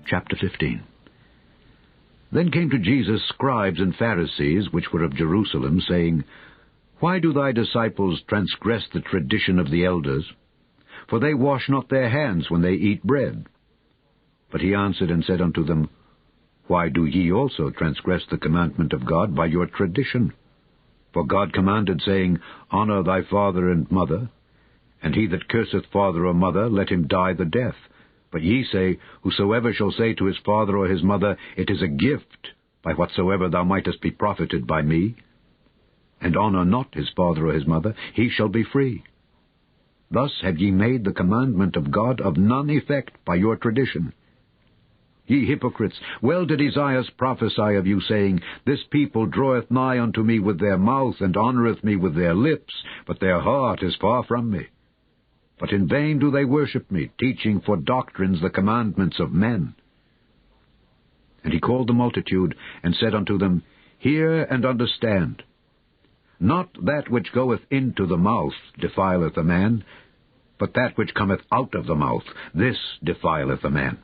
Chapter 15. Then came to Jesus scribes and Pharisees, which were of Jerusalem, saying, Why do thy disciples transgress the tradition of the elders? For they wash not their hands when they eat bread. But he answered and said unto them, Why do ye also transgress the commandment of God by your tradition? For God commanded, saying, Honor thy father and mother, and he that curseth father or mother, let him die the death. But ye say, Whosoever shall say to his father or his mother, It is a gift, by whatsoever thou mightest be profited by me, and honor not his father or his mother, he shall be free. Thus have ye made the commandment of God of none effect by your tradition. Ye hypocrites, well did Esaias prophesy of you, saying, This people draweth nigh unto me with their mouth, and honoureth me with their lips, but their heart is far from me. But in vain do they worship me, teaching for doctrines the commandments of men. And he called the multitude, and said unto them, Hear and understand. Not that which goeth into the mouth defileth a man, but that which cometh out of the mouth, this defileth a man.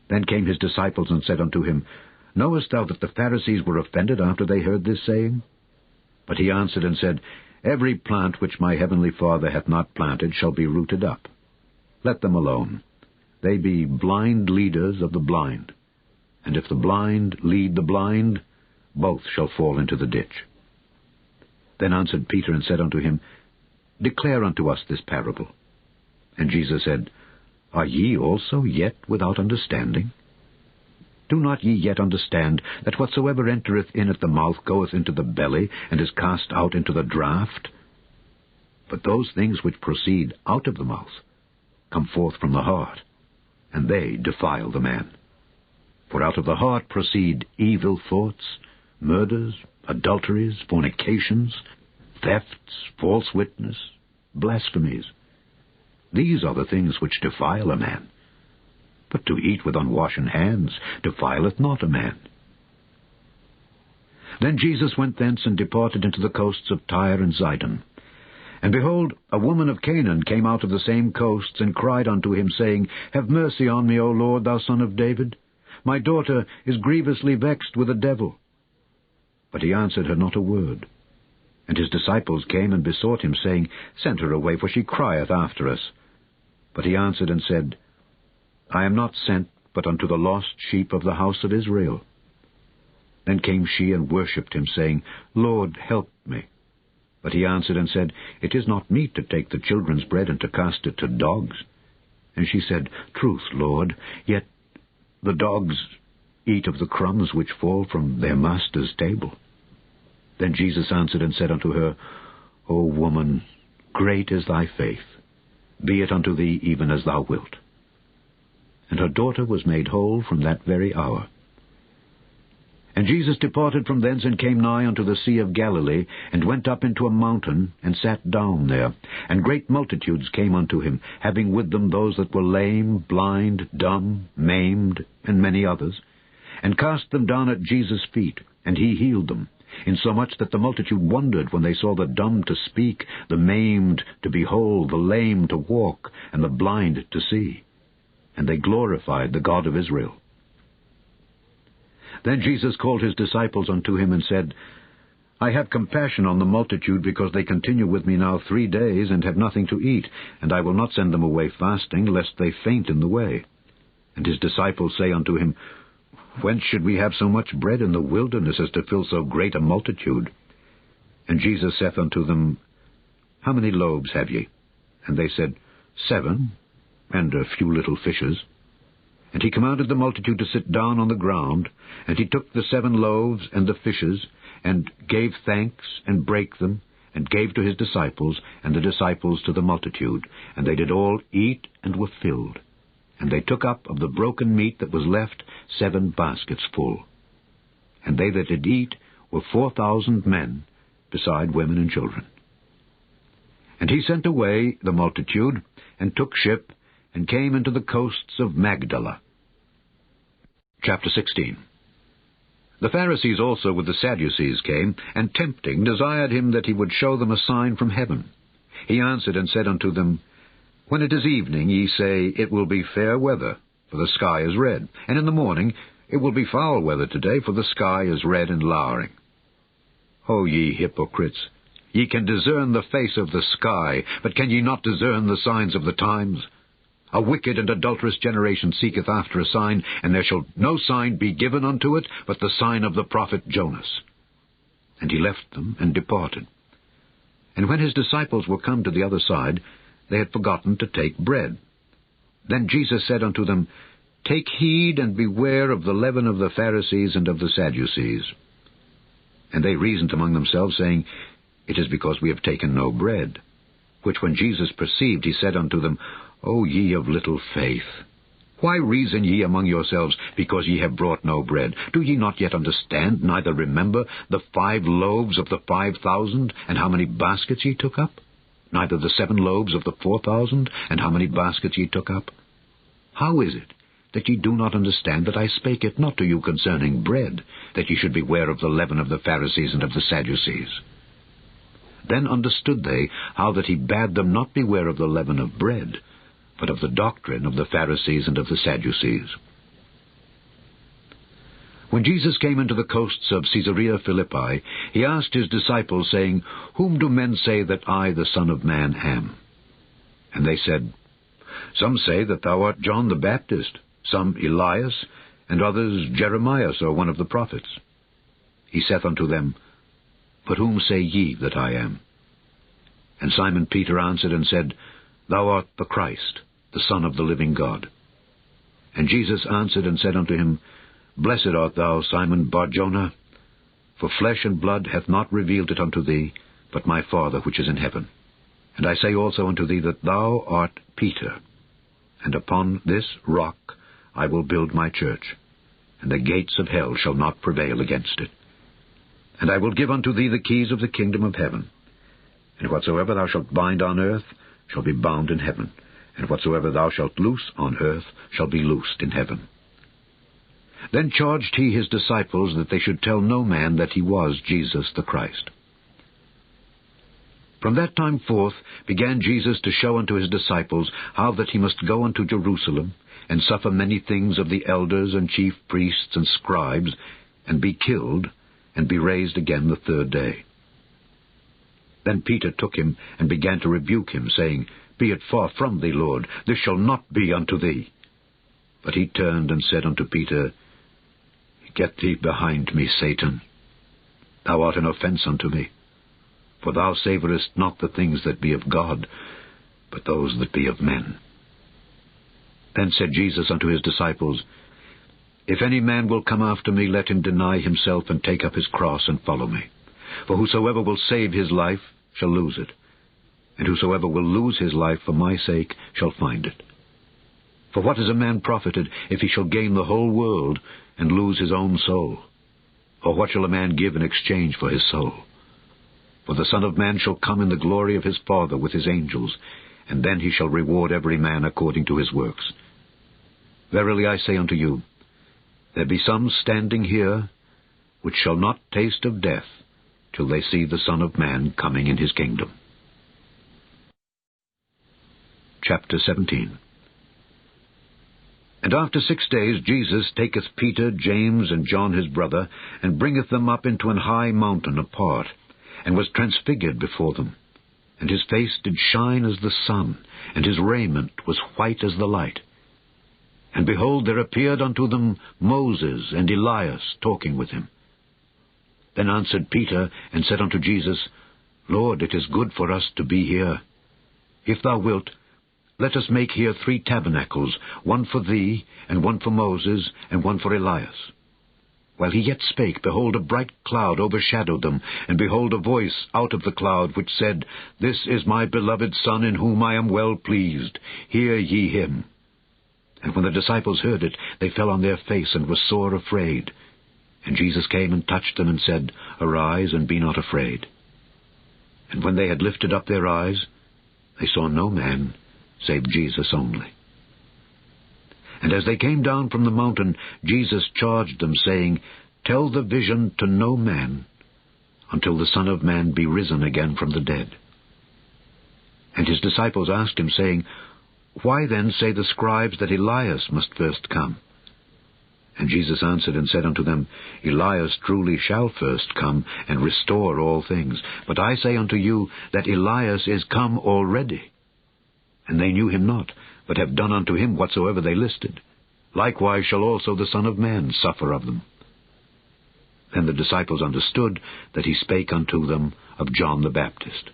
Then came his disciples and said unto him, Knowest thou that the Pharisees were offended after they heard this saying? But he answered and said, Every plant which my heavenly Father hath not planted shall be rooted up. Let them alone. They be blind leaders of the blind. And if the blind lead the blind, both shall fall into the ditch. Then answered Peter and said unto him, Declare unto us this parable. And Jesus said, Are ye also yet without understanding? Do not ye yet understand that whatsoever entereth in at the mouth goeth into the belly, and is cast out into the draught? But those things which proceed out of the mouth come forth from the heart, and they defile the man. For out of the heart proceed evil thoughts, murders, adulteries, fornications, thefts, false witness, blasphemies. These are the things which defile a man. But to eat with unwashen hands defileth not a man. Then Jesus went thence and departed into the coasts of Tyre and Zidon. And behold, a woman of Canaan came out of the same coasts, and cried unto him, saying, Have mercy on me, O Lord, thou Son of David. My daughter is grievously vexed with a devil. But he answered her not a word. And his disciples came and besought him, saying, Send her away, for she crieth after us. But he answered and said, I am not sent but unto the lost sheep of the house of Israel. Then came she and worshipped him, saying, Lord, help me. But he answered and said, It is not meet to take the children's bread and to cast it to dogs. And she said, Truth, Lord, yet the dogs eat of the crumbs which fall from their master's table. Then Jesus answered and said unto her, O woman, great is thy faith. Be it unto thee even as thou wilt. And her daughter was made whole from that very hour. And Jesus departed from thence and came nigh unto the sea of Galilee, and went up into a mountain, and sat down there. And great multitudes came unto him, having with them those that were lame, blind, dumb, maimed, and many others, and cast them down at Jesus' feet, and he healed them, insomuch that the multitude wondered when they saw the dumb to speak, the maimed to behold, the lame to walk, and the blind to see. And they glorified the God of Israel. Then Jesus called his disciples unto him, and said, I have compassion on the multitude, because they continue with me now 3 days, and have nothing to eat, and I will not send them away fasting, lest they faint in the way. And his disciples say unto him, Whence should we have so much bread in the wilderness, as to fill so great a multitude? And Jesus saith unto them, How many loaves have ye? And they said, 7, and a few little fishes. And he commanded the multitude to sit down on the ground, and he took the 7 loaves and the fishes, and gave thanks, and brake them, and gave to his disciples, and the disciples to the multitude. And they did all eat, and were filled. And they took up of the broken meat that was left 7 baskets full. And they that did eat were 4,000 men, beside women and children. And he sent away the multitude, and took ship, and came into the coasts of Magdala. Chapter 16. The Pharisees also with the Sadducees came, and tempting desired him that he would show them a sign from heaven. He answered and said unto them, When it is evening, ye say, It will be fair weather. for the sky is red. And in the morning it will be foul weather today, for the sky is red and lowering. O ye hypocrites! Ye can discern the face of the sky, but can ye not discern the signs of the times? A wicked and adulterous generation seeketh after a sign, and there shall no sign be given unto it, but the sign of the prophet Jonas. And he left them and departed. And when his disciples were come to the other side, they had forgotten to take bread. Then Jesus said unto them, Take heed and beware of the leaven of the Pharisees and of the Sadducees. And they reasoned among themselves, saying, It is because we have taken no bread. Which when Jesus perceived, he said unto them, O ye of little faith, why reason ye among yourselves, because ye have brought no bread? Do ye not yet understand, neither remember the 5 loaves of the 5,000, and how many baskets ye took up? Neither the 7 loaves of the 4,000, and how many baskets ye took up? How is it that ye do not understand that I spake it not to you concerning bread, that ye should beware of the leaven of the Pharisees and of the Sadducees? Then understood they how that he bade them not beware of the leaven of bread, but of the doctrine of the Pharisees and of the Sadducees. When Jesus came into the coasts of Caesarea Philippi, he asked his disciples, saying, Whom do men say that I, the Son of Man, am? And they said, Some say that thou art John the Baptist, some Elias, and others Jeremias, or one of the prophets. He saith unto them, But whom say ye that I am? And Simon Peter answered and said, Thou art the Christ, the Son of the living God. And Jesus answered and said unto him, Blessed art thou, Simon Bar-Jonah, for flesh and blood hath not revealed it unto thee, but my Father which is in heaven. And I say also unto thee that thou art Peter, and upon this rock I will build my church, and the gates of hell shall not prevail against it. And I will give unto thee the keys of the kingdom of heaven. And whatsoever thou shalt bind on earth shall be bound in heaven, and whatsoever thou shalt loose on earth shall be loosed in heaven. Then charged he his disciples that they should tell no man that he was Jesus the Christ. From that time forth began Jesus to show unto his disciples how that he must go unto Jerusalem, and suffer many things of the elders and chief priests and scribes, and be killed, and be raised again the 3rd day. Then Peter took him, and began to rebuke him, saying, Be it far from thee, Lord, this shall not be unto thee. But he turned and said unto Peter, Get thee behind me, Satan. Thou art an offense unto me, for thou savourest not the things that be of God, but those that be of men. Then said Jesus unto his disciples, If any man will come after me, let him deny himself, and take up his cross, and follow me. For whosoever will save his life shall lose it, and whosoever will lose his life for my sake shall find it. For what is a man profited, if he shall gain the whole world, and lose his own soul? Or what shall a man give in exchange for his soul? For the Son of Man shall come in the glory of his Father with his angels, and then he shall reward every man according to his works. Verily I say unto you, there be some standing here, which shall not taste of death, till they see the Son of Man coming in his kingdom. Chapter 17. And after 6 days Jesus taketh Peter, James, and John his brother, and bringeth them up into an high mountain apart, and was transfigured before them. And his face did shine as the sun, and his raiment was white as the light. And behold, there appeared unto them Moses and Elias talking with him. Then answered Peter, and said unto Jesus, Lord, it is good for us to be here. If thou wilt, let us make here 3 tabernacles, one for thee, and one for Moses, and one for Elias. While he yet spake, behold, a bright cloud overshadowed them, and behold, a voice out of the cloud, which said, This is my beloved Son, in whom I am well pleased. Hear ye him. And when the disciples heard it, they fell on their face, and were sore afraid. And Jesus came and touched them, and said, Arise, and be not afraid. And when they had lifted up their eyes, they saw no man, save Jesus only. And as they came down from the mountain, Jesus charged them, saying, Tell the vision to no man, until the Son of Man be risen again from the dead. And his disciples asked him, saying, Why then say the scribes that Elias must first come? And Jesus answered and said unto them, Elias truly shall first come, and restore all things. But I say unto you, that Elias is come already. And they knew him not, but have done unto him whatsoever they listed. Likewise shall also the Son of Man suffer of them. Then the disciples understood that he spake unto them of John the Baptist.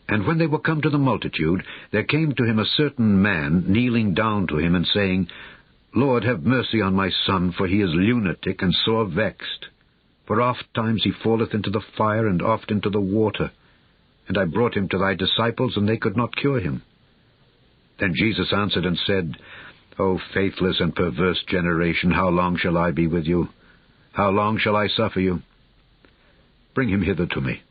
And when they were come to the multitude, there came to him a certain man, kneeling down to him, and saying, Lord, have mercy on my son, for he is lunatic and sore vexed. For oft times he falleth into the fire, and oft into the water. And I brought him to thy disciples, and they could not cure him. Then Jesus answered and said, O faithless and perverse generation, how long shall I be with you? How long shall I suffer you? Bring him hither to me.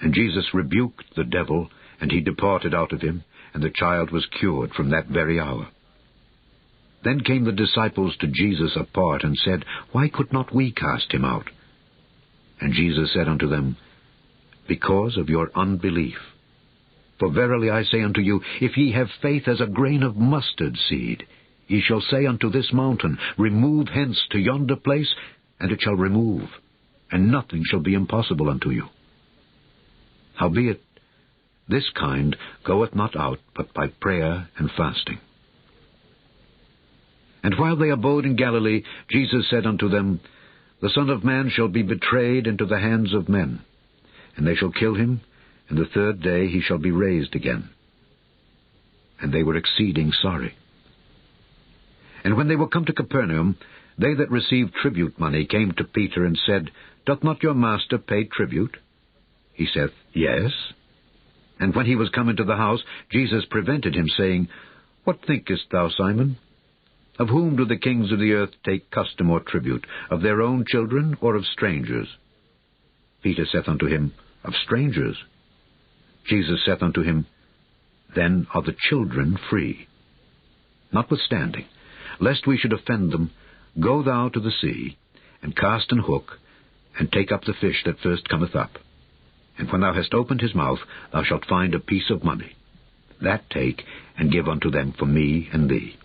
And Jesus rebuked the devil, and he departed out of him, and the child was cured from that very hour. Then came the disciples to Jesus apart, and said, Why could not we cast him out? And Jesus said unto them, Because of your unbelief. For verily I say unto you, if ye have faith as a grain of mustard seed, ye shall say unto this mountain, Remove hence to yonder place, and it shall remove, and nothing shall be impossible unto you. Howbeit, this kind goeth not out but by prayer and fasting. And while they abode in Galilee, Jesus said unto them, The Son of Man shall be betrayed into the hands of men, and they shall kill him, and the third day he shall be raised again. And they were exceeding sorry. And when they were come to Capernaum, they that received tribute money came to Peter, and said, Doth not your master pay tribute? He saith, Yes. And when he was come into the house, Jesus prevented him, saying, What thinkest thou, Simon? Of whom do the kings of the earth take custom or tribute? Of their own children, or of strangers? Peter saith unto him, Of strangers. Jesus saith unto him, Then are the children free. Notwithstanding, lest we should offend them, go thou to the sea, and cast an hook, and take up the fish that first cometh up. And when thou hast opened his mouth, thou shalt find a piece of money. That take, and give unto them for me and thee.